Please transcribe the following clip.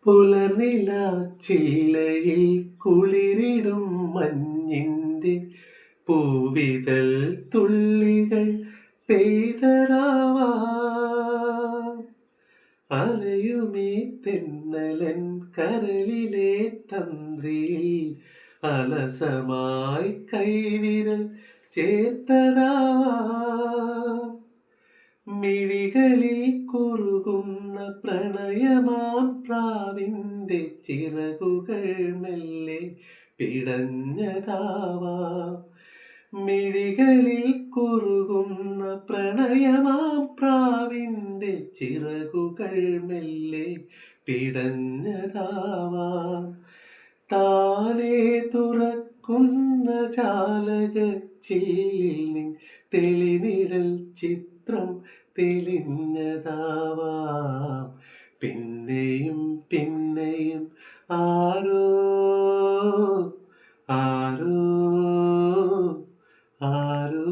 പുലർനില ചില്ലയിൽ കുളിരിടും മഞ്ഞിൻ്റെ പൂവിതൾ തുള്ളികൾ പെയ്തരാവാം. അലയുമീ തെന്നലൻ കരളിലെ തന്ത്രിയിൽ അലസമായി കൈവിരൽ ചേർത്തതാവാം. മിഴികളിൽ കുറുകുന്ന പ്രണയമാം പ്രാവിൻ്റെ ചിറകുകൾ മെല്ലെ പിടഞ്ഞതാവാം. മിഴികളിൽ കുറുകുന്ന പ്രണയമാം പ്രാവിൻ്റെ ചിറകുകൾ മെല്ലെ പിടഞ്ഞതാവാം. താനേ തുറക്കുന്ന ജാലകച്ചില്ലിൽ നിൻ തെളിനിഴൽ ചിത്രം തെളിഞ്ഞതാവാം. പിന്നെയും പിന്നെയും ആരോ ആരോ ആരോ